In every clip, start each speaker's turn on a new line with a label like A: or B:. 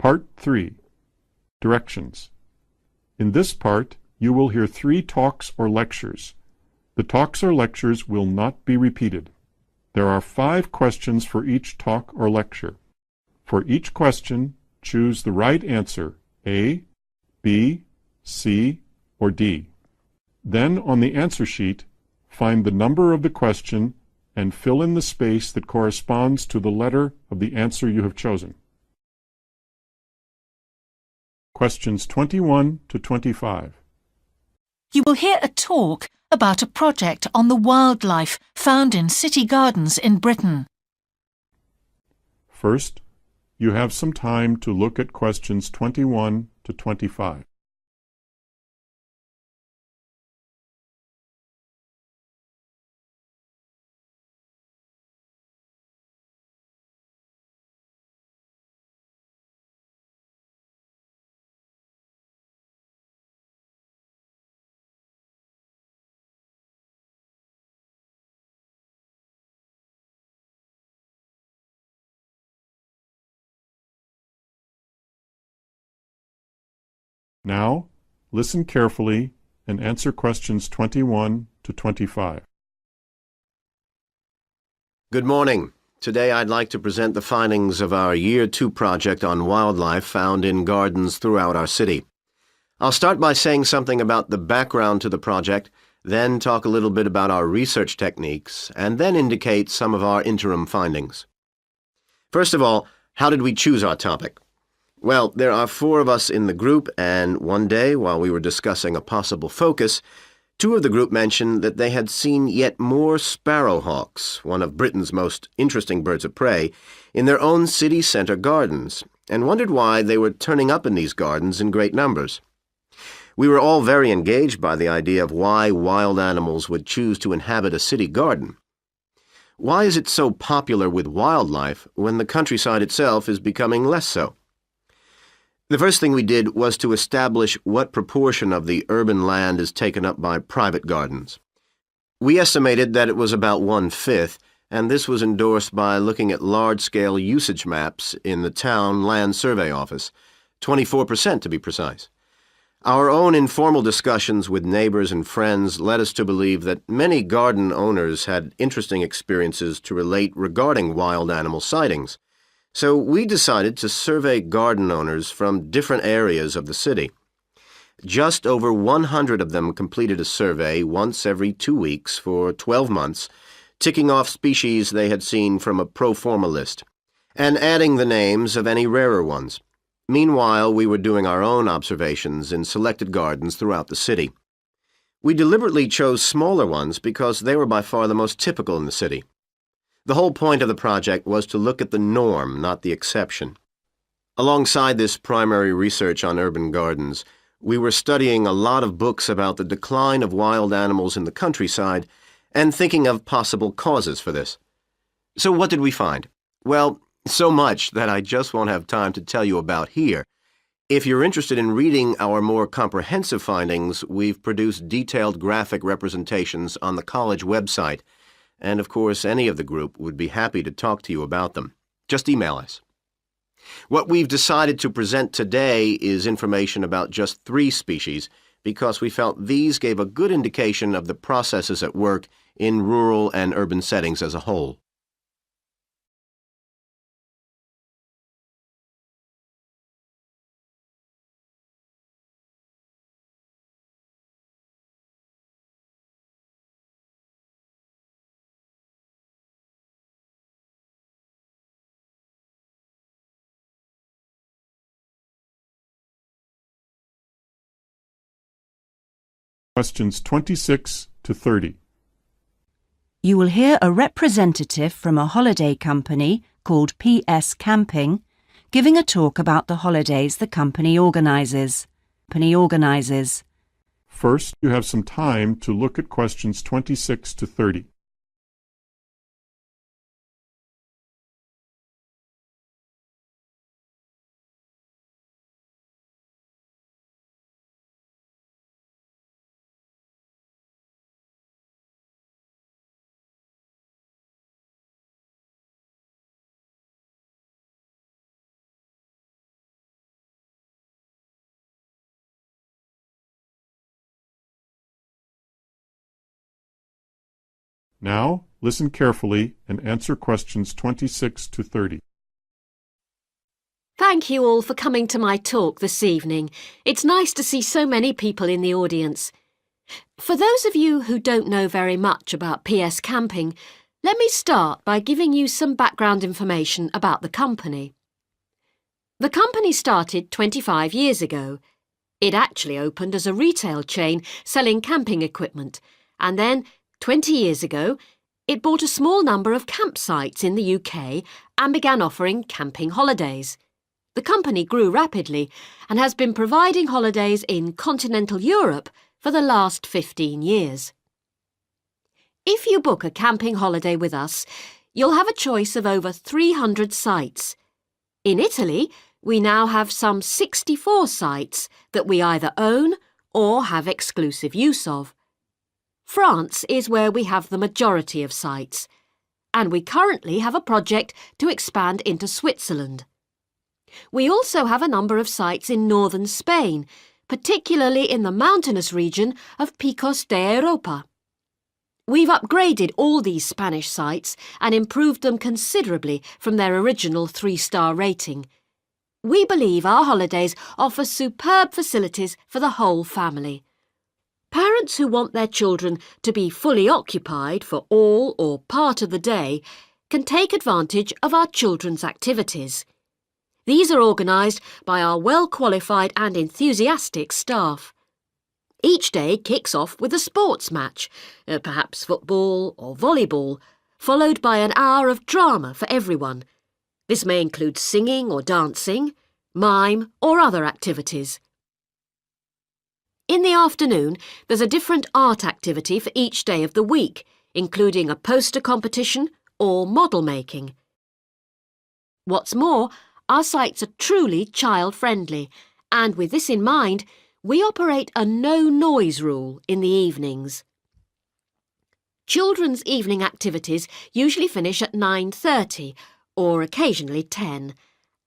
A: Part 3. Directions. In this part, you will hear 3 talks or lectures. The talks or lectures will not be repeated. There are 5 questions for each talk or lecture. For each question, choose the right answer, A, B, C, or D. Then, on the answer sheet, find the number of the question and fill in the space that corresponds to the letter of the answer you have chosen. Questions 21 to 25.
B: You will hear a talk about a project on the wildlife found in city gardens in Britain.
A: First, you have some time to look at questions 21 to 25. Now, listen carefully and answer questions 21 to 25.
C: Good morning. Today I'd like to present the findings of our Year 2 project on wildlife found in gardens throughout our city. I'll start by saying something about the background to the project, then talk a little bit about our research techniques, and then indicate some of our interim findings. First of all, how did we choose our topic? Well, there are 4 of us in the group, and one day, while we were discussing a possible focus, 2 of the group mentioned that they had seen yet more sparrowhawks, one of Britain's most interesting birds of prey, in their own city centre gardens, and wondered why they were turning up in these gardens in great numbers. We were all very engaged by the idea of why wild animals would choose to inhabit a city garden. Why is it so popular with wildlife when the countryside itself is becoming less so? The first thing we did was to establish what proportion of the urban land is taken up by private gardens. We estimated that it was about 1/5, and this was endorsed by looking at large-scale usage maps in the town land survey office, 24% to be precise. Our own informal discussions with neighbors and friends led us to believe that many garden owners had interesting experiences to relate regarding wild animal sightings. So we decided to survey garden owners from different areas of the city. Just over 100 of them completed a survey once every 2 weeks for 12 months, ticking off species they had seen from a pro forma list, and adding the names of any rarer ones. Meanwhile, we were doing our own observations in selected gardens throughout the city. We deliberately chose smaller ones because they were by far the most typical in the city. The whole point of the project was to look at the norm, not the exception. Alongside this primary research on urban gardens, we were studying a lot of books about the decline of wild animals in the countryside and thinking of possible causes for this. So what did we find? Well, so much that I just won't have time to tell you about here. If you're interested in reading our more comprehensive findings, we've produced detailed graphic representations on the college website. And, of course, any of the group would be happy to talk to you about them. Just email us. What we've decided to present today is information about just 3 species because we felt these gave a good indication of the processes at work in rural and urban settings as a whole.
A: Questions 26 to 30.
D: You will hear a representative from a holiday company called PS Camping giving a talk about the holidays the company organises.
A: First, you have some time to look at questions 26 to 30. Now, listen carefully and answer questions 26 to 30.
E: Thank you all for coming to my talk this evening. It's nice to see so many people in the audience. For those of you who don't know very much about PS Camping, let me start by giving you some background information about the company. The company started 25 years ago. It actually opened as a retail chain selling camping equipment, and then, 20 years ago, it bought a small number of campsites in the UK and began offering camping holidays. The company grew rapidly and has been providing holidays in continental Europe for the last 15 years. If you book a camping holiday with us, you'll have a choice of over 300 sites. In Italy, we now have some 64 sites that we either own or have exclusive use of. France is where we have the majority of sites, and we currently have a project to expand into Switzerland. We also have a number of sites in northern Spain, particularly in the mountainous region of Picos de Europa. We've upgraded all these Spanish sites and improved them considerably from their original 3-star rating. We believe our holidays offer superb facilities for the whole family. Parents who want their children to be fully occupied for all or part of the day can take advantage of our children's activities. These are organised by our well-qualified and enthusiastic staff. Each day kicks off with a sports match, perhaps football or volleyball, followed by an hour of drama for everyone. This may include singing or dancing, mime or other activities. In the afternoon, there's a different art activity for each day of the week, including a poster competition or model making. What's more, our sites are truly child-friendly, and with this in mind, we operate a no-noise rule in the evenings. Children's evening activities usually finish at 9:30 or occasionally 10,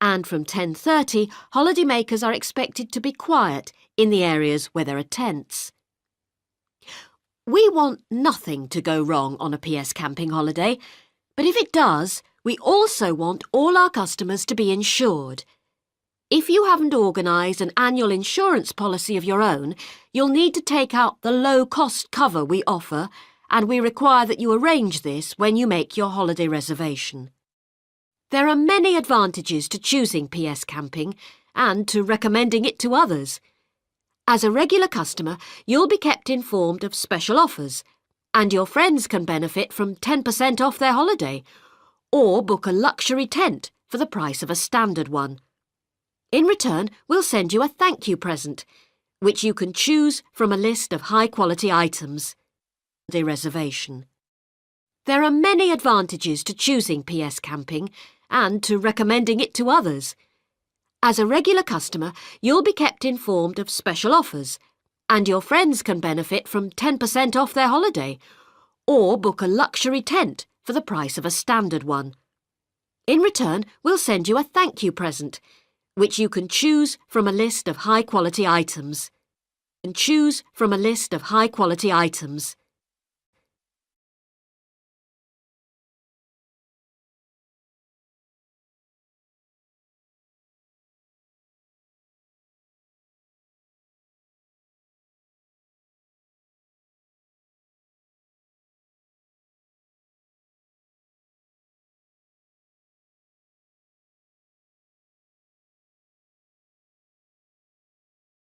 E: and from 10:30, holidaymakers are expected to be quiet in the areas where there are tents. We want nothing to go wrong on a PS Camping holiday, but if it does, we also want all our customers to be insured. If you haven't organised an annual insurance policy of your own, you'll need to take out the low-cost cover we offer, and we require that you arrange this when you make your holiday reservation. There are many advantages to choosing PS Camping and to recommending it to others. As a regular customer, you'll be kept informed of special offers, and your friends can benefit from 10% off their holiday, or book a luxury tent for the price of a standard one. In return, we'll send you a thank you present, which you can choose from a list of high-quality items. The reservation. There are many advantages to choosing PS Camping and to recommending it to others. As a regular customer, you'll be kept informed of special offers, and your friends can benefit from 10% off their holiday, or book a luxury tent for the price of a standard one. In return, we'll send you a thank you present, which you can choose from a list of high-quality items.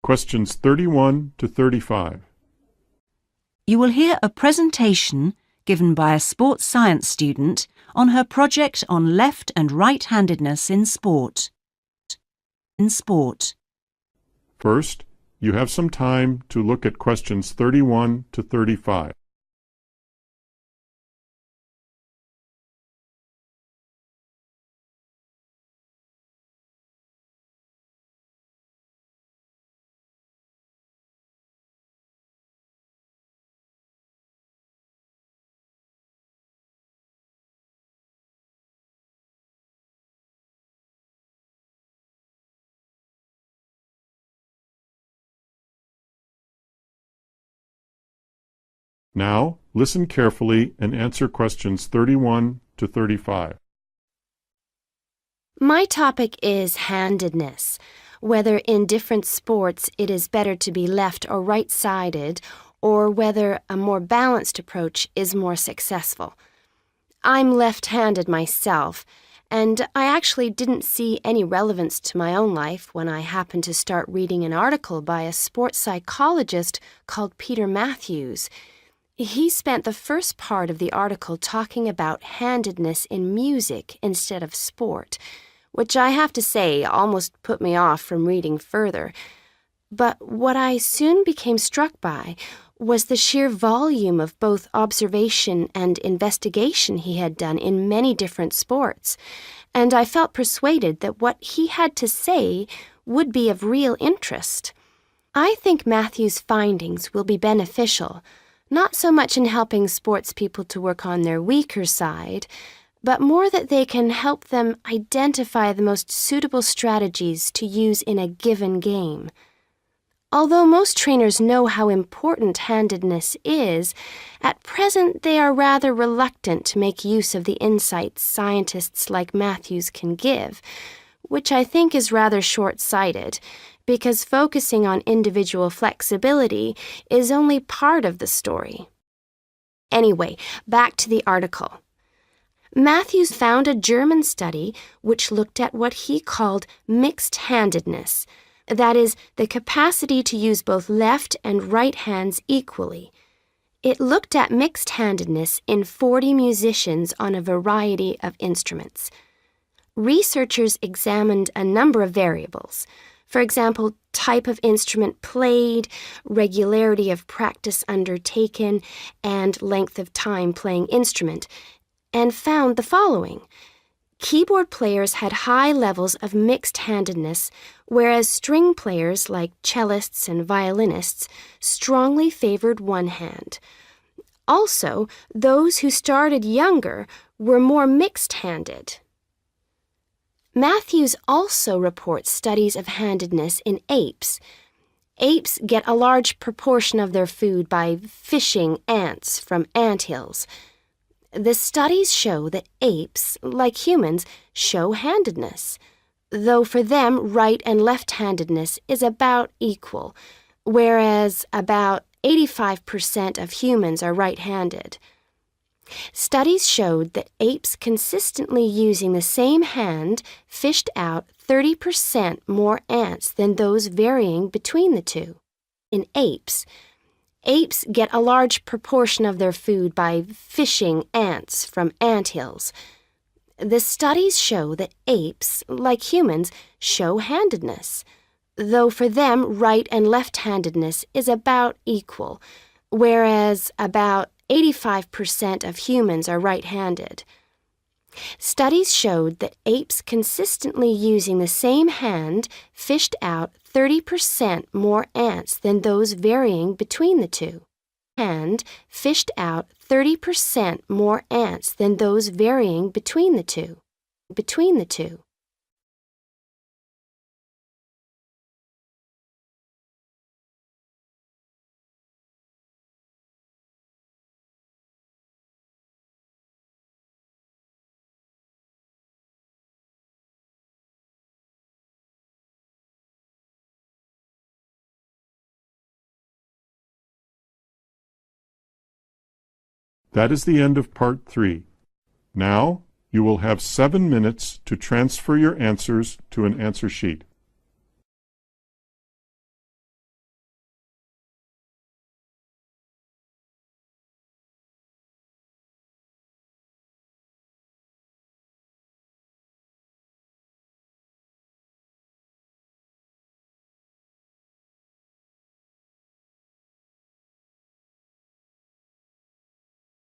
A: Questions 31 to 35.
D: You will hear a presentation given by a sports science student on her project on left and right-handedness in sport.
A: First, you have some time to look at questions 31 to 35. Now, Listen carefully and answer questions 31 to 35.
F: My topic is handedness, whether in different sports it is better to be left or right-sided, or whether a more balanced approach is more successful. I'm left-handed myself, and I actually didn't see any relevance to my own life when I happened to start reading an article by a sports psychologist called Peter Matthews. He spent the first part of the article talking about handedness in music instead of sport, which I have to say almost put me off from reading further. But what I soon became struck by was the sheer volume of both observation and investigation he had done in many different sports, and I felt persuaded that what he had to say would be of real interest. I think Matthew's findings will be beneficial, not so much in helping sports people to work on their weaker side, but more that they can help them identify the most suitable strategies to use in a given game. Although most trainers know how important handedness is, at present they are rather reluctant to make use of the insights scientists like Matthews can give, which I think is rather short-sighted, because focusing on individual flexibility is only part of the story. Anyway, back to the article. Matthews found a German study which looked at what he called mixed-handedness, that is, the capacity to use both left and right hands equally. It looked at mixed-handedness in 40 musicians on a variety of instruments. Researchers examined a number of variables. For example, type of instrument played, regularity of practice undertaken, and length of time playing instrument, and found the following. Keyboard players had high levels of mixed-handedness, whereas string players like cellists and violinists strongly favored one hand. Also, those who started younger were more mixed-handed. Matthews also reports studies of handedness in apes. Apes get a large proportion of their food by fishing ants from anthills. The studies show that apes, like humans, show handedness, though for them right and left-handedness is about equal, whereas about 85% of humans are right-handed. Studies showed that apes consistently using the same hand fished out 30% more ants than those varying between the two. In apes get a large proportion of their food by fishing ants from anthills. The studies show that apes, like humans, show handedness, though for them right and left-handedness is about equal, whereas about 85% of humans are right-handed. Studies showed that apes consistently using the same hand fished out 30% more ants than those varying between the two. Hand fished out 30% more ants than those varying between the two.
A: That is the end of Part 3. Now, you will have 7 minutes to transfer your answers to an answer sheet.